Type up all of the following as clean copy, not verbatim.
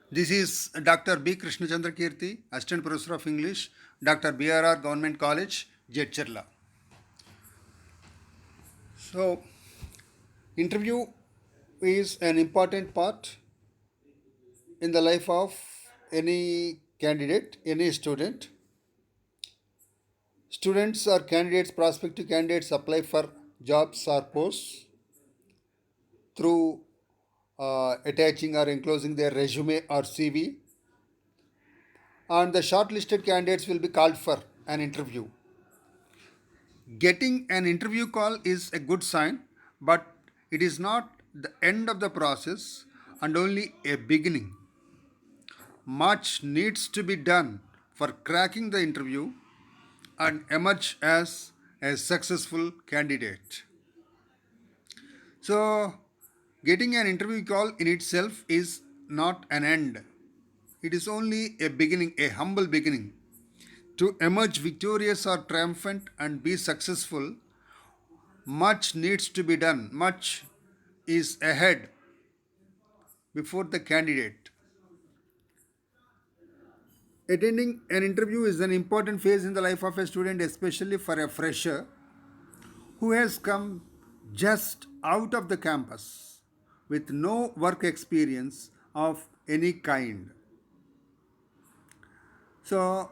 This is Dr. B. Krishnachandra Kirti, Assistant Professor of English, Dr. BRR Government College, Jedcherla. So, interview is an important part in the life of any candidate, any student. Students or candidates, prospective candidates apply for jobs or posts through attaching or enclosing their resume or CV, and the shortlisted candidates will be called for an interview. Getting an interview call is a good sign, but it is not the end of the process and only a beginning. Much needs to be done for cracking the interview and emerge as a successful candidate. So, getting an interview call in itself is not an end, it is only a beginning, a humble beginning. To emerge victorious or triumphant and be successful, much needs to be done, much is ahead before the candidate. Attending an interview is an important phase in the life of a student, especially for a fresher who has come just out of the campus with no work experience of any kind. So,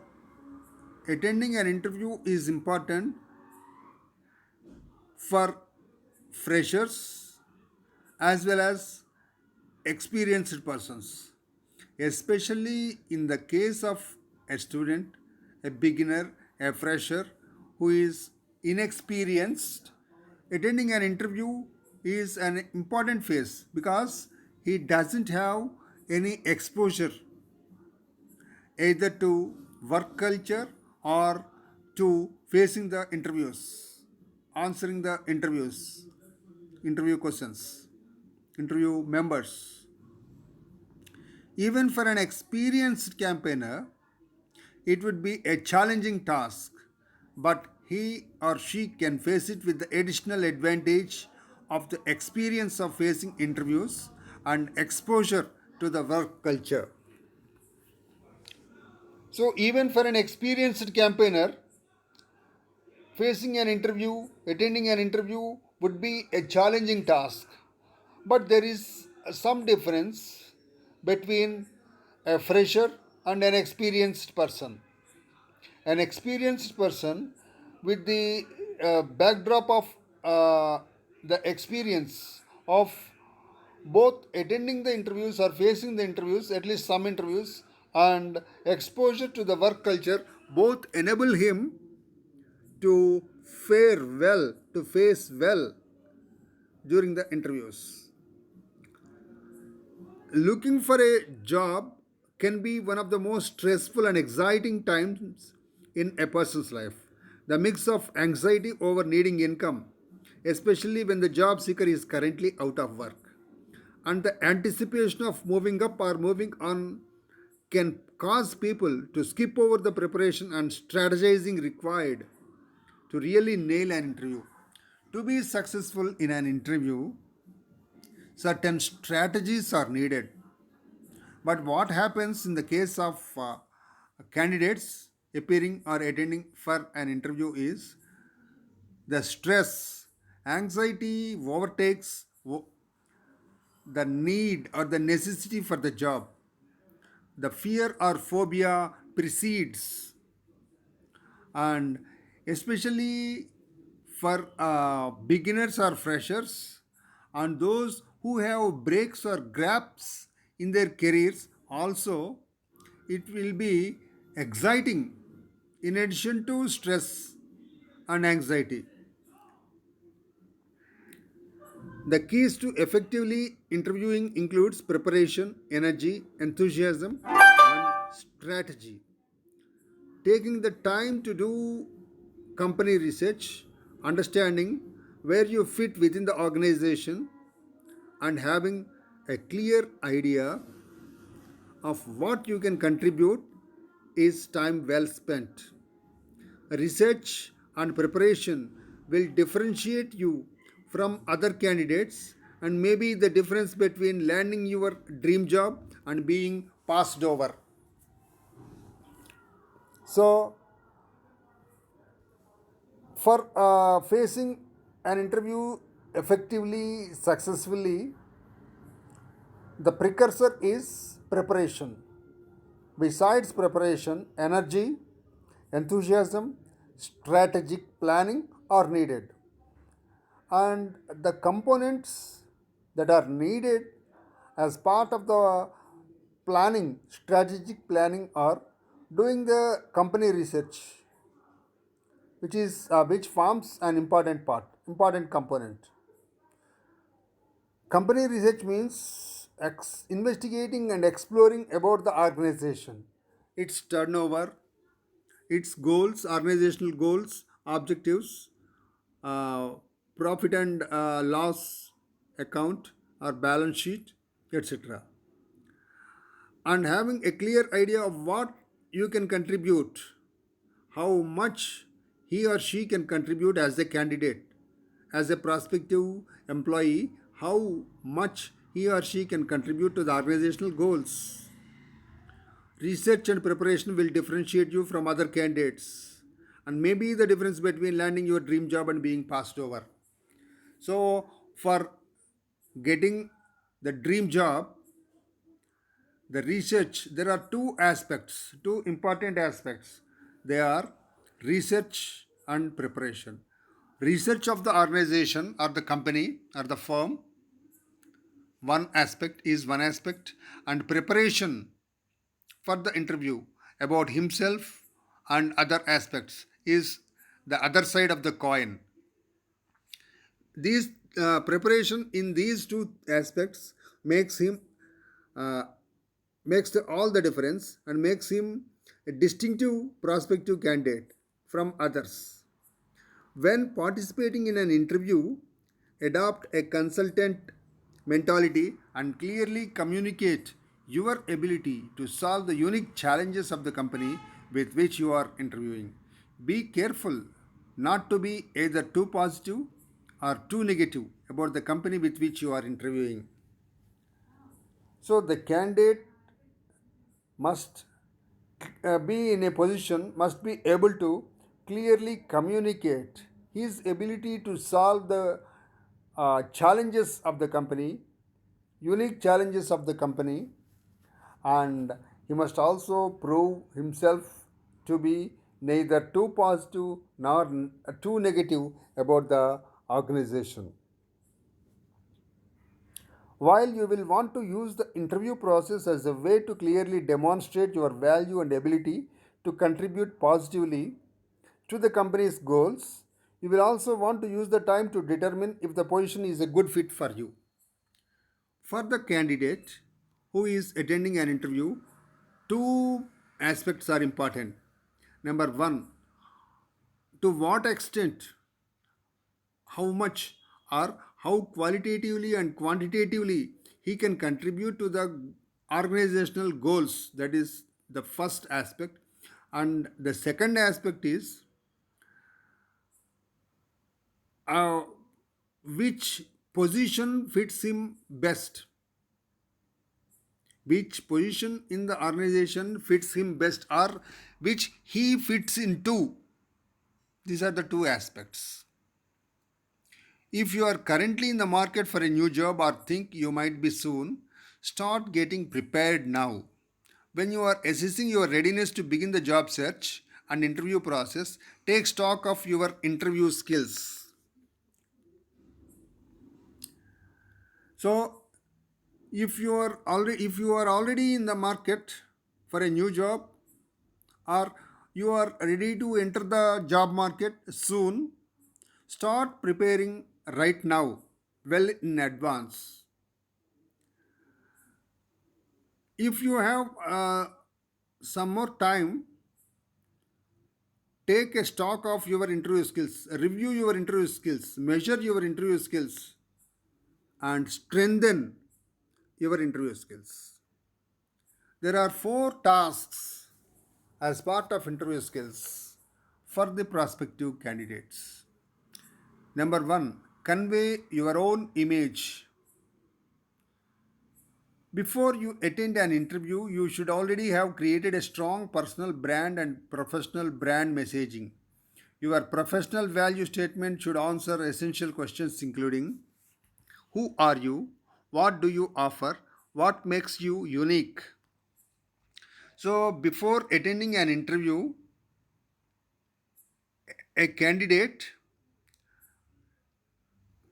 attending an interview is important for freshers as well as experienced persons, especially in the case of a student, a beginner, a fresher who is inexperienced. Attending an interview is an important phase because he doesn't have any exposure either to work culture or to facing the interviews, answering the interviews, interview questions, interview members. Even for an experienced campaigner, it would be a challenging task, but he or she can face it with the additional advantage of the experience of facing interviews and exposure to the work culture. So, even for an experienced campaigner, facing an interview, attending an interview would be a challenging task. But there is some difference between a fresher and an experienced person. An experienced person with the backdrop of the experience of both attending the interviews or facing the interviews, at least some interviews, and exposure to the work culture, both enable him to fare well, to face well during the interviews. Looking for a job can be one of the most stressful and exciting times in a person's life. The mix of anxiety over needing income, especially when the job seeker is currently out of work, and the anticipation of moving up or moving on can cause people to skip over the preparation and strategizing required to really nail an interview. To be successful in an interview, certain strategies are needed. But what happens in the case of candidates appearing or attending for an interview is the stress, anxiety overtakes the need or the necessity for the job. The fear or phobia precedes, and especially for beginners or freshers and those who have breaks or gaps in their careers also, it will be exciting in addition to stress and anxiety. The keys to effectively interviewing includes preparation, energy, enthusiasm, and strategy. Taking the time to do company research, understanding where you fit within the organization, and having a clear idea of what you can contribute is time well spent. Research and preparation will differentiate you from other candidates and maybe the difference between landing your dream job and being passed over. So, for facing an interview effectively, successfully, the precursor is preparation. Besides preparation, energy, enthusiasm, strategic planning are needed. And the components that are needed as part of the planning, strategic planning, are doing the company research, which forms an important component. Company research means investigating and exploring about the organization, its turnover, its goals, organizational goals, objectives, uh, profit and loss account or balance sheet, etc. And having a clear idea of what you can contribute, how much he or she can contribute as a candidate, as a prospective employee, how much he or she can contribute to the organizational goals. Research and preparation will differentiate you from other candidates and maybe the difference between landing your dream job and being passed over. So, for getting the dream job, the research, there are two important aspects. They are research and preparation. Research of the organization or the company or the firm, one aspect, and preparation for the interview about himself and other aspects is the other side of the coin. These preparation in these two aspects makes him uh, all the difference and makes him a distinctive prospective candidate from others. When participating in an interview, adopt a consultant mentality and clearly communicate your ability to solve the unique challenges of the company with which you are interviewing. Be careful not to be either too positive or too negative about the company with which you are interviewing. So, the candidate must be in a position, must be able to clearly communicate his ability to solve the challenges of the company, unique challenges of the company, and he must also prove himself to be neither too positive nor too negative about the organization. While you will want to use the interview process as a way to clearly demonstrate your value and ability to contribute positively to the company's goals, you will also want to use the time to determine if the position is a good fit for you. For the candidate who is attending an interview, two aspects are important. Number one, to what extent, how much, or how qualitatively and quantitatively he can contribute to the organizational goals. That is the first aspect. And the second aspect is uh, which position fits him best, which position in the organization fits him best, or which he fits into. These are the two aspects. If you are currently in the market for a new job or think you might be soon, start getting prepared now. When you are assessing your readiness to begin the job search and interview process, take stock of your interview skills. So, if you are already in the market for a new job, or you are ready to enter the job market soon, start preparing right now, well in advance. If you have some more time, take a stock of your interview skills, review your interview skills, measure your interview skills, and strengthen your interview skills. There are four tasks as part of interview skills for the prospective candidates. Number one, convey your own image. Before you attend an interview, you should already have created a strong personal brand and professional brand messaging. Your professional value statement should answer essential questions including: who are you? What do you offer? What makes you unique? So, before attending an interview, a candidate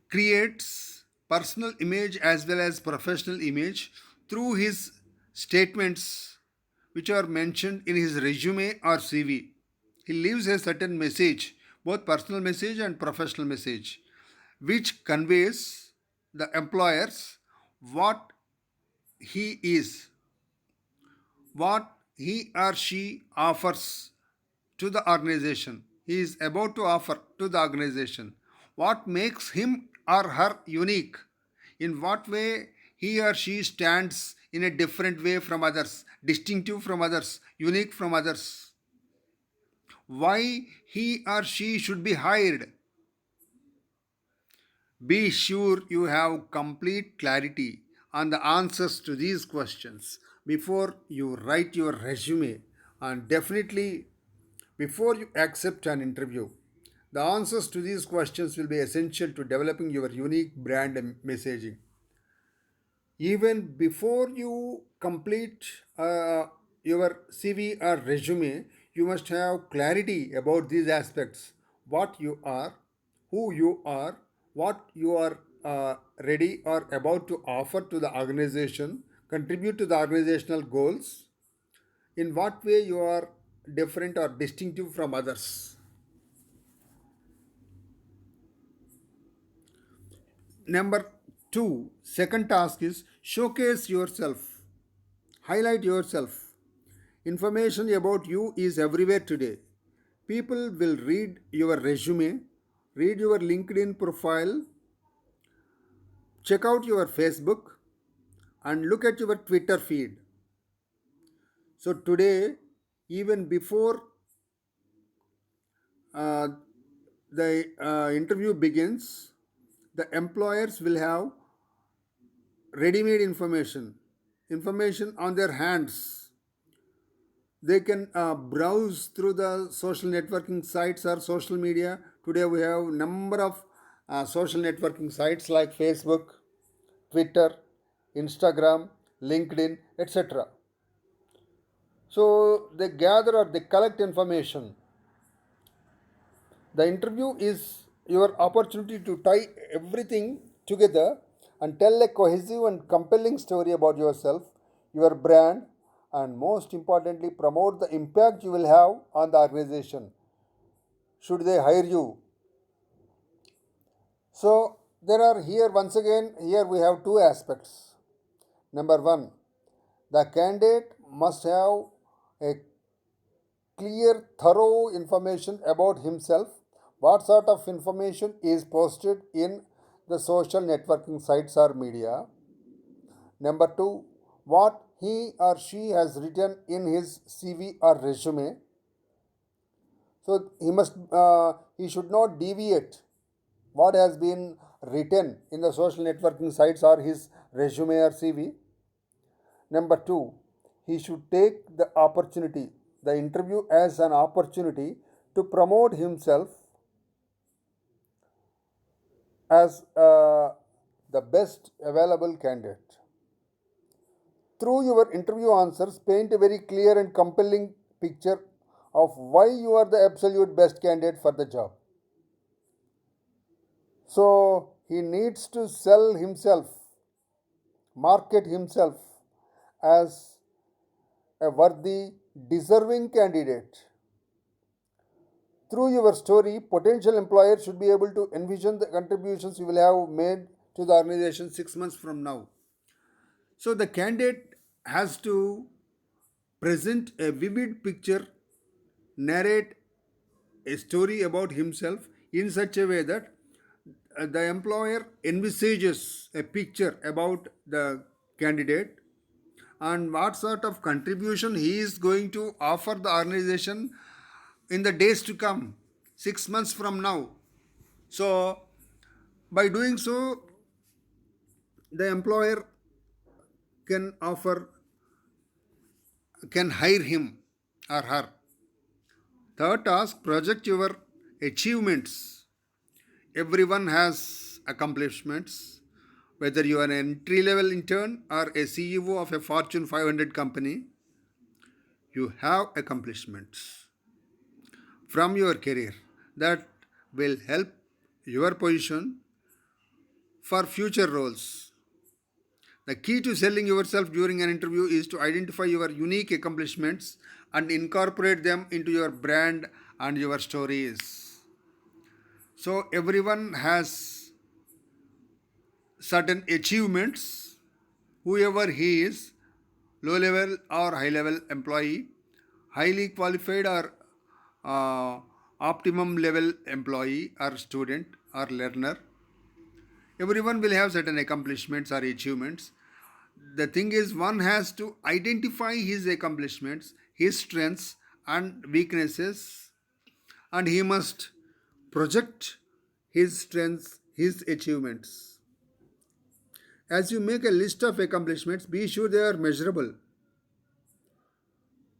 creates personal image as well as professional image through his statements which are mentioned in his resume or CV. He leaves a certain message, both personal message and professional message, which conveys the employers what he is, what he or she offers to the organization. He is about to offer to the organization. What makes him or her unique? In what way he or she stands in a different way from others, distinctive from others, unique from others? Why he or she should be hired? Be sure you have complete clarity on the answers to these questions before you write your resume, and definitely before you accept an interview. The answers to these questions will be essential to developing your unique brand and messaging. Even before you complete your CV or resume, you must have clarity about these aspects: what you are, who you are, what you are ready or about to offer to the organization, contribute to the organizational goals, in what way you are different or distinctive from others. Number two, second task is showcase yourself, highlight yourself. Information about you is everywhere today. People will read your resume, read your LinkedIn profile, check out your Facebook, and look at your Twitter feed. So, today, even before uh, the interview begins, the employers will have ready made information on their hands. They can browse through the social networking sites or social media. Today we have number of social networking sites like Facebook, Twitter, Instagram, LinkedIn, etc. So they gather or they collect information. The interview is your opportunity to tie everything together and tell a cohesive and compelling story about yourself, your brand, and most importantly, promote the impact you will have on the organization should they hire you. So, there are here once again, here we have two aspects. Number one, the candidate must have a clear, thorough information about himself. What sort of information is posted in the social networking sites or media? Number two, what he or she has written in his CV or resume. So he should not deviate what has been written in the social networking sites or his resume or CV. Number two, he should take the interview as an opportunity to promote himself as the best available candidate. Through your interview answers, paint a very clear and compelling picture of why you are the absolute best candidate for the job. So he needs to sell himself, market himself as a worthy, deserving candidate. Through your story, potential employers should be able to envision the contributions you will have made to the organization 6 months from now. So the candidate has to present a vivid picture, narrate a story about himself in such a way that the employer envisages a picture about the candidate and what sort of contribution he is going to offer the organization in the days to come, 6 months from now. So, by doing so, the employer can offer can hire him or her. Third task, project your achievements. Everyone has accomplishments. Whether you are an entry level intern or a CEO of a Fortune 500 company, you have accomplishments from your career that will help your position for future roles. The key to selling yourself during an interview is to identify your unique accomplishments and incorporate them into your brand and your stories. So, everyone has certain achievements, whoever he is, low level or high level employee, highly qualified or uh, optimum level employee or student or learner. Everyone will have certain accomplishments or achievements. The thing is, one has to identify his accomplishments, his strengths and weaknesses, and he must project his strengths, his achievements. As you make a list of accomplishments, be sure they are measurable.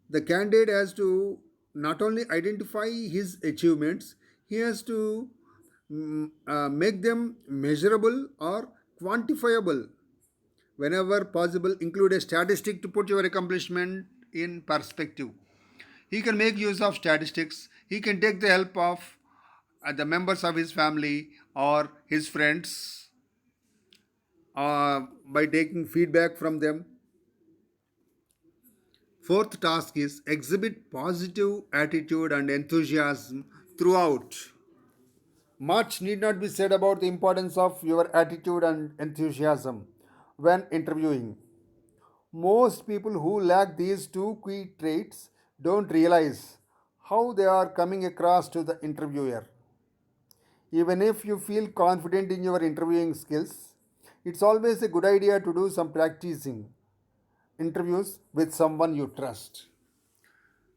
The candidate has to not only identify his achievements, he has to make them measurable or quantifiable. Whenever possible, include a statistic to put your accomplishment in perspective. He can make use of statistics. He can take the help of the members of his family or his friends by taking feedback from them. Fourth task is exhibit positive attitude and enthusiasm throughout. Much need not be said about the importance of your attitude and enthusiasm when interviewing. Most people who lack these two key traits don't realize how they are coming across to the interviewer. Even if you feel confident in your interviewing skills, it's always a good idea to do some practicing interviews with someone you trust.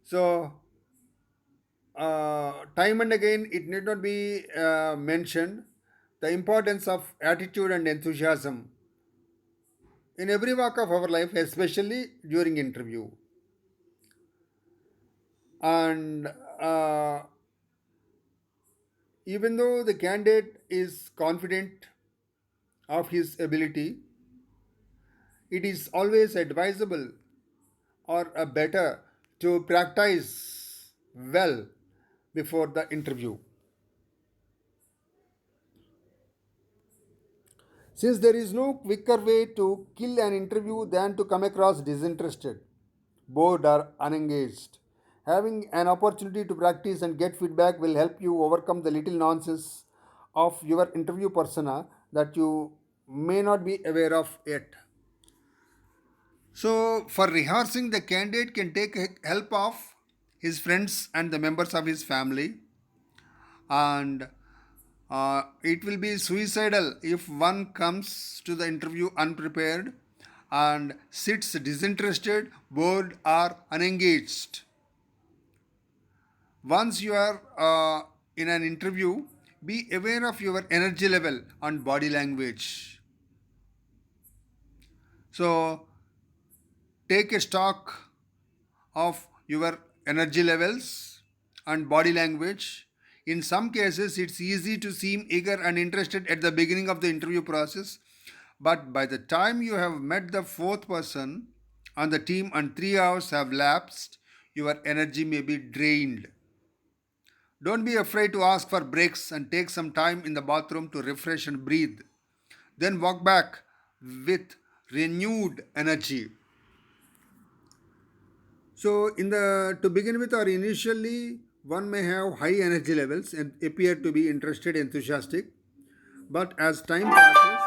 So, time and again, it need not be mentioned the importance of attitude and enthusiasm in every walk of our life, especially during interview. And even though the candidate is confident of his ability, it is always advisable or better to practice well before the interview. Since there is no quicker way to kill an interview than to come across disinterested, bored, or unengaged, having an opportunity to practice and get feedback will help you overcome the little nonsense of your interview persona that you may not be aware of yet. So, for rehearsing, the candidate can take help of his friends and the members of his family, and it will be suicidal if one comes to the interview unprepared and sits disinterested, bored, or unengaged. Once you are in an interview, be aware of your energy level and body language. So, take a stock of your energy levels and body language. In some cases, it's easy to seem eager and interested at the beginning of the interview process, but by the time you have met the fourth person on the team and 3 hours have lapsed, your energy may be drained. Don't be afraid to ask for breaks and take some time in the bathroom to refresh and breathe. Then walk back with renewed energy. So, in the to begin with, or initially, one may have high energy levels and appear to be interested, enthusiastic. But as time passes,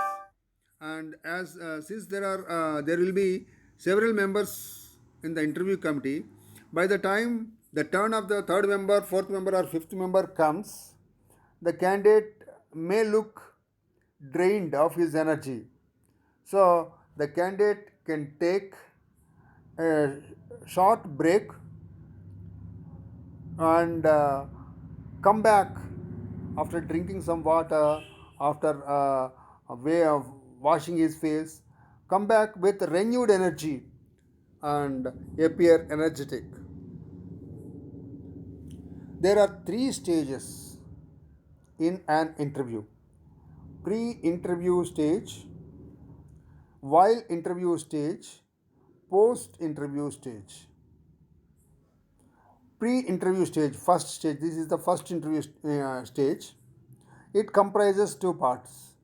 and as since there will be several members in the interview committee, by the time the turn of the third member, fourth member, or fifth member comes, the candidate may look drained of his energy. So the candidate can take a short break and come back after drinking some water, after a way of washing his face, come back with renewed energy and appear energetic. There are three stages in an interview: pre interview stage, while interview stage, post interview stage. Pre interview stage, first stage, this is the first interview stage. It comprises two parts.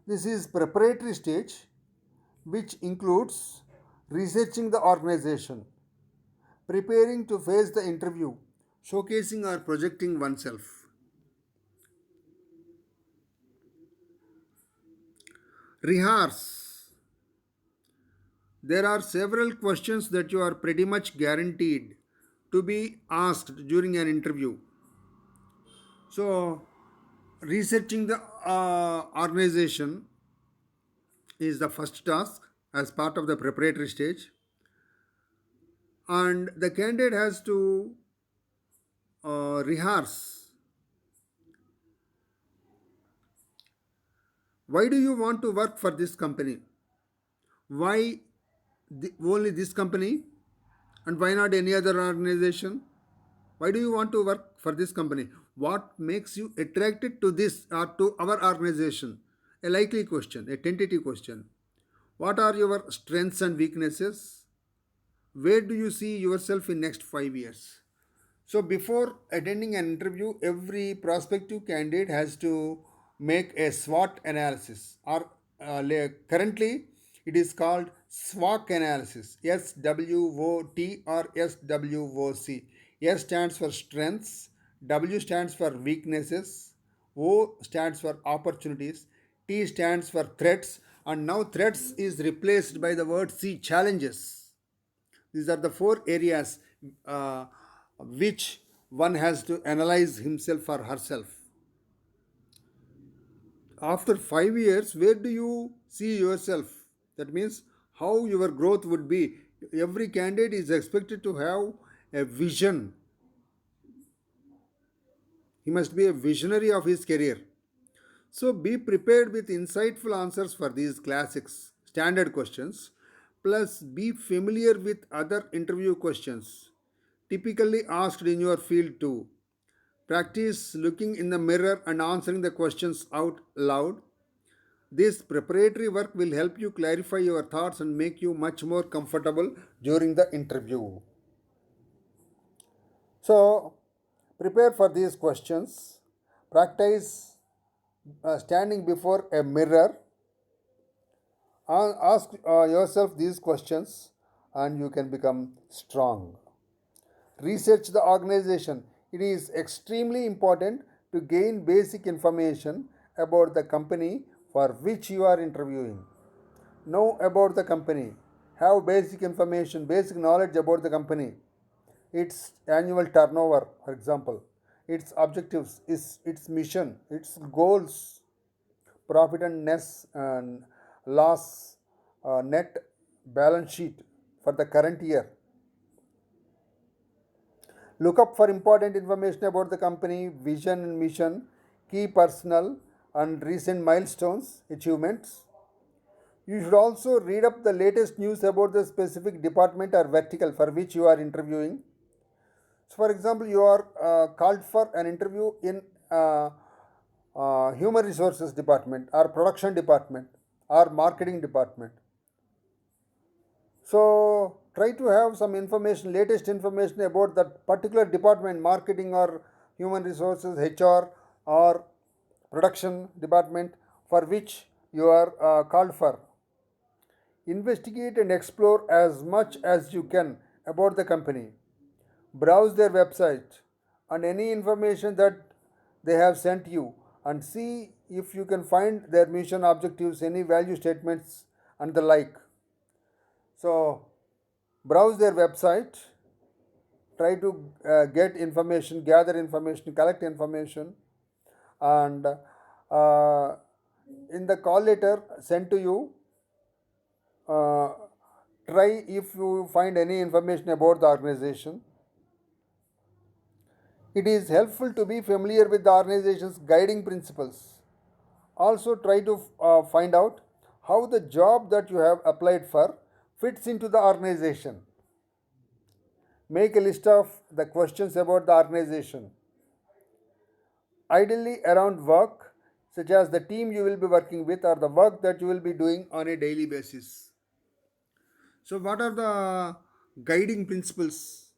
This is preparatory stage, which includes researching the organization, preparing to face the interview, showcasing or projecting oneself. Rehearse. There are several questions that you are pretty much guaranteed to be asked during an interview. So, researching the organization is the first task as part of the preparatory stage, and the candidate has to rehearse. Why do you want to work for this company? Why only this company, and why not any other organization? Why do you want to work for this company? What makes you attracted to this or to our organization? A likely question, a tentative question. What are your strengths and weaknesses? Where do you see yourself in next 5 years? So before attending an interview, every prospective candidate has to make a SWOT analysis, or currently it is called SWOT analysis. SWOT or SWOC. S stands for strengths, W stands for weaknesses, O stands for opportunities, T stands for threats, and now threats is replaced by the word C, challenges. These are the four areas which one has to analyze himself or herself. After 5 years, where do you see yourself? That means how your growth would be. Every candidate is expected to have a vision. He must be a visionary of his career. So be prepared with insightful answers for these classics, standard questions, plus be familiar with other interview questions typically asked in your field too. Practice looking in the mirror and answering the questions out loud. This preparatory work will help you clarify your thoughts and make you much more comfortable during the interview. So, prepare for these questions. Practice standing before a mirror. Ask yourself these questions and you can become strong. Research the organization. It is extremely important to gain basic information about the company for which you are interviewing. Know about the company. Have basic information, basic knowledge about the company. Its annual turnover, for example, its objectives, its mission, its goals, profit and loss, net balance sheet for the current year. Look up for important information about the company, vision and mission, key personal and recent milestones, achievements. You should also read up the latest news about the specific department or vertical for which you are interviewing. So, for example, you are called for an interview in human resources department or production department or marketing department. So try to have some information, latest information about that particular department, marketing or human resources, HR or production department for which you are called for. Investigate and explore as much as you can about the company. Browse their website and any information that they have sent you and see if you can find their mission objectives, any value statements, and the like. So, browse their website, try to get information, gather information, collect information, and in the call letter sent to you, uh, try if you find any information about the organization. It is helpful to be familiar with the organization's guiding principles. Also, try to find out how the job that you have applied for fits into the organization. Make a list of the questions about the organization, ideally around work, such as the team you will be working with or the work that you will be doing on a daily basis. So, what are the guiding principles,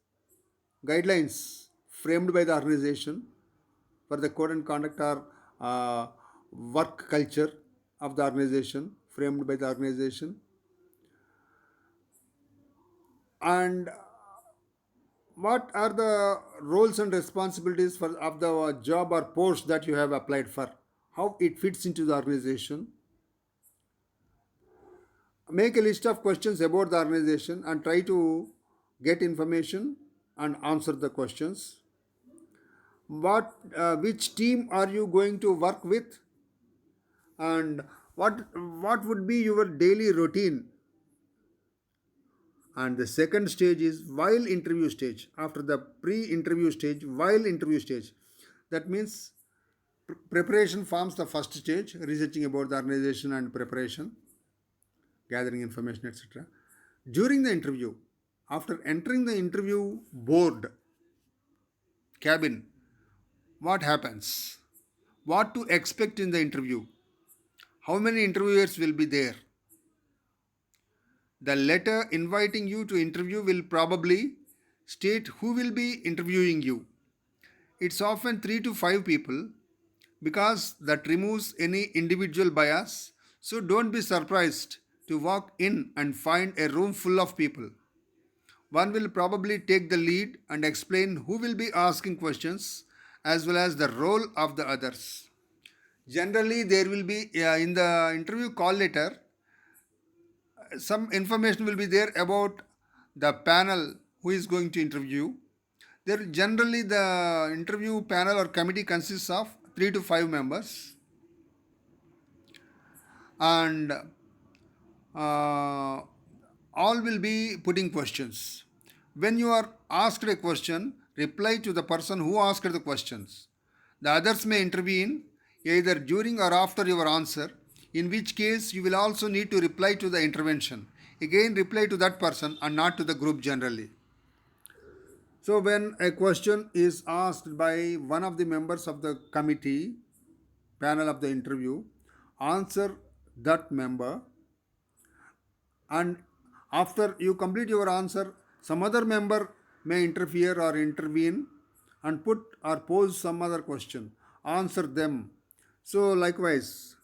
guidelines framed by the organization for the code and conduct or work culture of the organization framed by the organization? And what are the roles and responsibilities for of the job or post that you have applied for? How it fits into the organization? Make a list of questions about the organization and try to get information and answer the questions. Which team are you going to work with, and what would be your daily routine? And the second stage is while interview stage. After the pre-interview stage, while interview stage, that means preparation forms the first stage, researching about the organization and preparation, gathering information, etc. During the interview, after entering the interview board cabin, what happens? What to expect in the interview? How many interviewers will be there? The letter inviting you to interview will probably state who will be interviewing you. It's often 3 to 5 people because that removes any individual bias. So don't be surprised to walk in and find a room full of people. One will probably take the lead and explain who will be asking questions as well as the role of the others. Generally, there will be in the interview call letter, some information will be there about the panel who is going to interview. There generally the interview panel or committee consists of 3 to 5 members, and uh, all will be putting questions. When you are asked a question, reply to the person who asked the questions. The others may intervene either during or after your answer, in which case you will also need to reply to the intervention. Again, reply to that person and not to the group generally. So, when a question is asked by one of the members of the committee, panel of the interview, answer that member, and after you complete your answer, some other member may interfere or intervene and put or pose some other question. Answer them. So, likewise,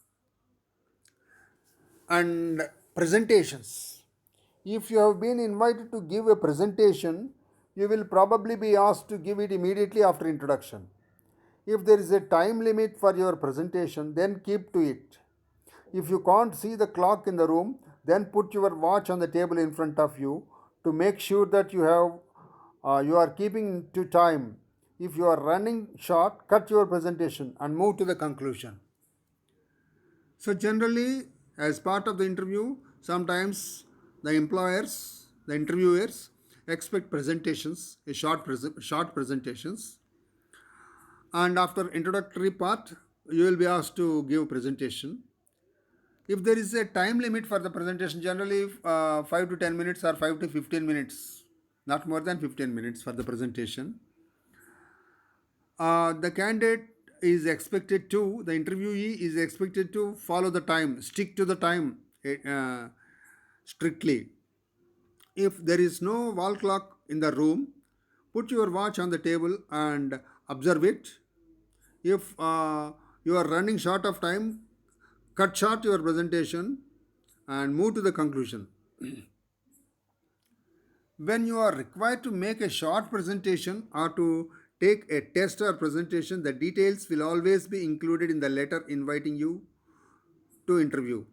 and presentations. If you have been invited to give a presentation, you will probably be asked to give it immediately after introduction. If there is a time limit for your presentation, then keep to it. If you can't see the clock in the room, then put your watch on the table in front of you to make sure that you are keeping to time. If you are running short, cut your presentation and move to the conclusion. So generally, as part of the interview, sometimes the employers, the interviewers expect presentations, short presentations, and after introductory part, you will be asked to give presentation. If there is a time limit for the presentation, generally 5 to 10 minutes or 5 to 15 minutes, not more than 15 minutes for the presentation. The candidate is expected to, the interviewee is expected to follow the time, stick to the time strictly. If there is no wall clock in the room, put your watch on the table and observe it. If you are running short of time, cut short your presentation and move to the conclusion. When you are required to make a short presentation or to take a test or presentation, the details will always be included in the letter inviting you to interview.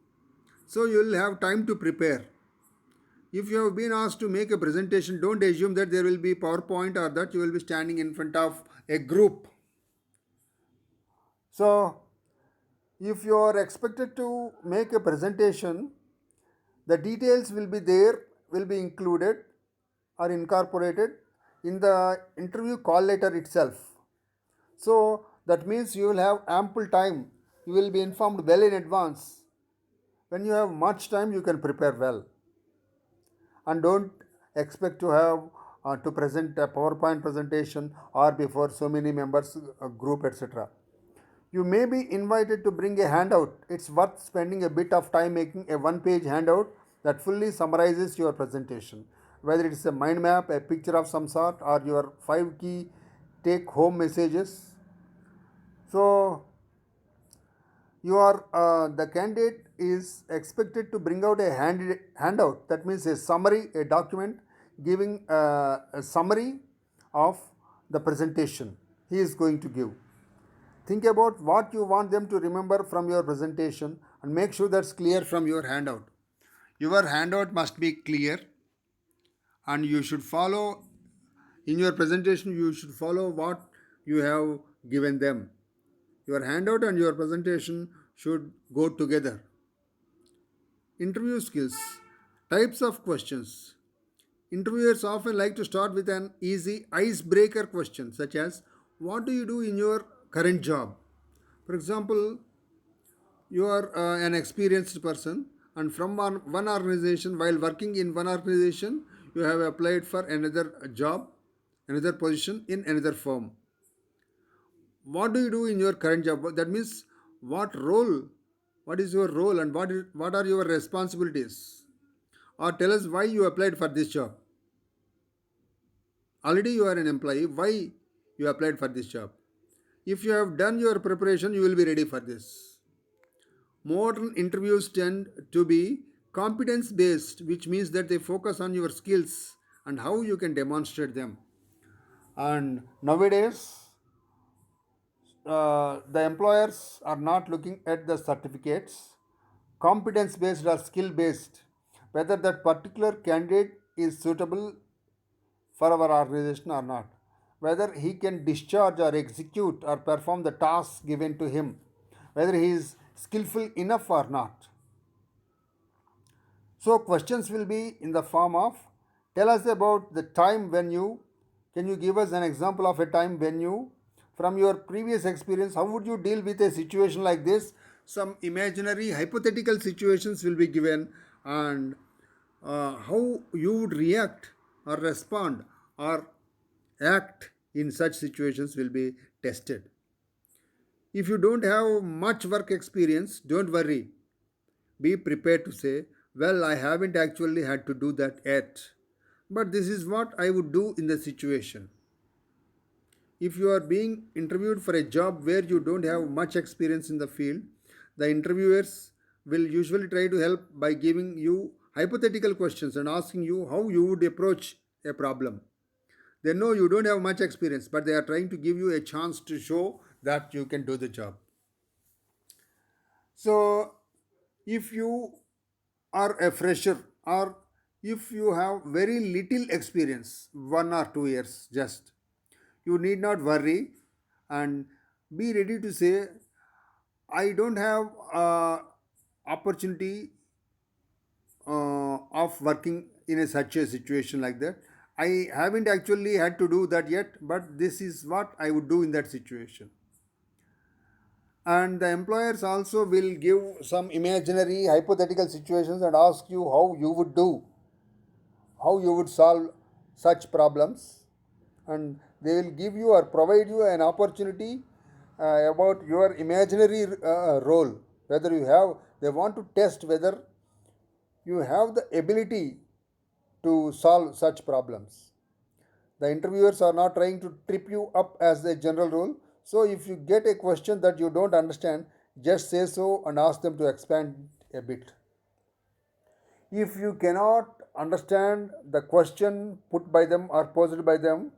So you will have time to prepare. If you have been asked to make a presentation, don't assume that there will be PowerPoint or that you will be standing in front of a group. So if you are expected to make a presentation, the details will be there, will be included or incorporated in the interview call letter itself. So that means you will have ample time. You will be informed well in advance When you have much time, you can prepare well, and don't expect to have to present a PowerPoint presentation or before so many members, a group, etc. You may be invited to bring a handout. It's worth spending a bit of time making a one page handout that fully summarizes your presentation. Whether it's a mind map, a picture of some sort, or your five key take home messages. So, the candidate is expected to bring out a handout, that means a summary, a document giving a summary of the presentation he is going to give. Think about what you want them to remember from your presentation and make sure that's clear from your handout. Your handout must be clear, and you should follow in your presentation, you should follow what you have given them. Your handout and your presentation should go together. Interview skills. Types of questions. Interviewers often like to start with an easy icebreaker question, such as, what do you do in your current job? For example, you are an experienced person, and from one organization, while working in one organization, you have applied for another job, another position in another firm. What do you do in your current job? That means, what role, what is your role, and what are your responsibilities? Or tell us why you applied for this job. Already you are an employee, why you applied for this job? If you have done your preparation, you will be ready for this. Modern interviews tend to be competence based, which means that they focus on your skills and how you can demonstrate them. And nowadays, the employers are not looking at the certificates, competence based or skill based, whether that particular candidate is suitable for our organization or not, whether he can discharge or execute or perform the tasks given to him, whether he is skillful enough or not. So, questions will be in the form of, tell us about the time when you, can you give us an example of a time when you, from your previous experience, how would you deal with a situation like this? Some imaginary hypothetical situations will be given, and how you would react or respond or act in such situations will be tested. If you don't have much work experience, don't worry. Be prepared to say, well, I haven't actually had to do that yet, but this is what I would do in the situation. If you are being interviewed for a job where you don't have much experience in the field, the interviewers will usually try to help by giving you hypothetical questions and asking you how you would approach a problem. They know you don't have much experience, but they are trying to give you a chance to show that you can do the job. So, if you are a fresher, or if you have very little experience, 1 or 2 years just, you need not worry and be ready to say, I don't have opportunity of working in such a situation like that. I haven't actually had to do that yet, but this is what I would do in that situation. And the employers also will give some imaginary hypothetical situations and ask you how you would do, how you would solve such problems, and they will give you or provide you an opportunity about your imaginary role, whether you have, they want to test whether you have the ability to solve such problems. The interviewers are not trying to trip you up as a general rule. So if you get a question that you don't understand, just say so and ask them to expand a bit. If you cannot understand the question put by them or posed by them,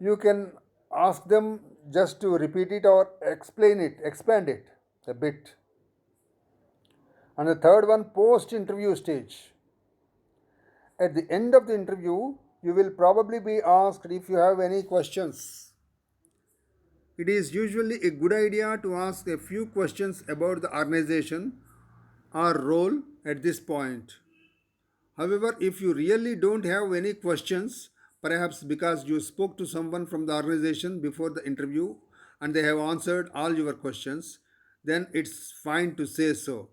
you can ask them just to repeat it or explain it, expand it a bit. And the third one, post interview stage. At the end of the interview, you will probably be asked if you have any questions. It is usually a good idea to ask a few questions about the organization or role at this point. However, if you really don't have any questions, perhaps because you spoke to someone from the organization before the interview and they have answered all your questions, then it's fine to say so.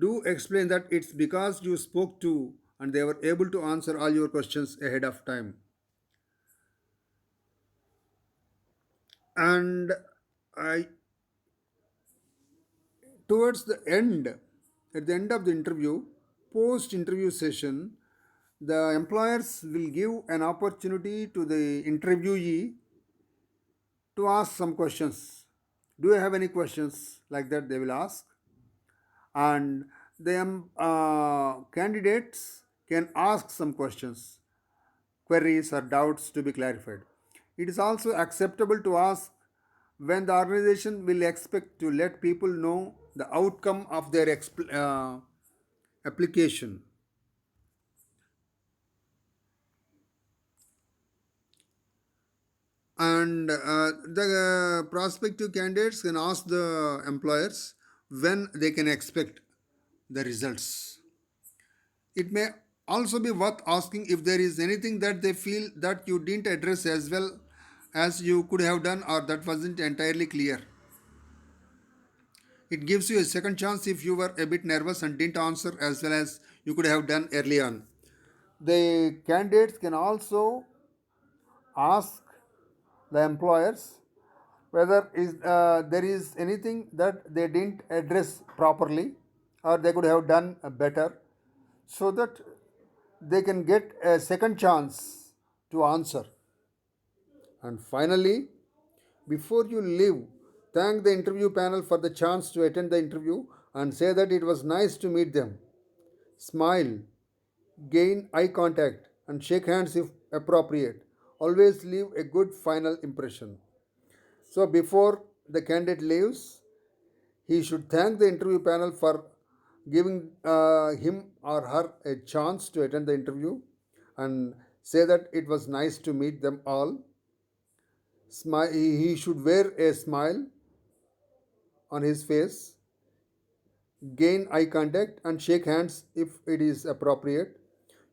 Do explain that it's because you spoke to and they were able to answer all your questions ahead of time. And I, towards the end, at the end of the interview, post interview session, the employers will give an opportunity to the interviewee to ask some questions. Do you have any questions like that? They will ask, and the candidates can ask some questions, queries, or doubts to be clarified. It is also acceptable to ask when the organization will expect to let people know the outcome of their application. And the prospective candidates can ask the employers when they can expect the results. It may also be worth asking if there is anything that they feel that you didn't address as well as you could have done or that wasn't entirely clear. It gives you a second chance if you were a bit nervous and didn't answer as well as you could have done early on. The candidates can also ask the employers whether there is anything that they didn't address properly or they could have done better, so that they can get a second chance to answer. And finally, before you leave, thank the interview panel for the chance to attend the interview and say that it was nice to meet them. Smile, gain eye contact, and shake hands if appropriate. Always leave a good final impression. So, before the candidate leaves, he should thank the interview panel for giving him or her a chance to attend the interview and say that it was nice to meet them all. He should wear a smile on his face, gain eye contact, and shake hands if it is appropriate.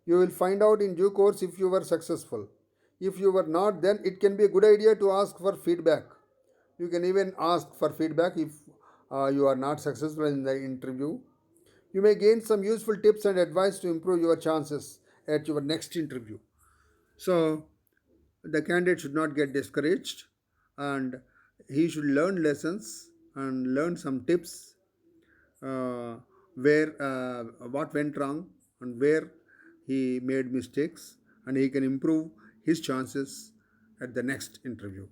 You will find out in due course if you were successful. If you were not, then it can be a good idea to ask for feedback. You can even ask for feedback if you are not successful in the interview. You may gain some useful tips and advice to improve your chances at your next interview. So, the candidate should not get discouraged and he should learn lessons and learn some tips uh, where what went wrong and where he made mistakes, and he can improve his chances at the next interview.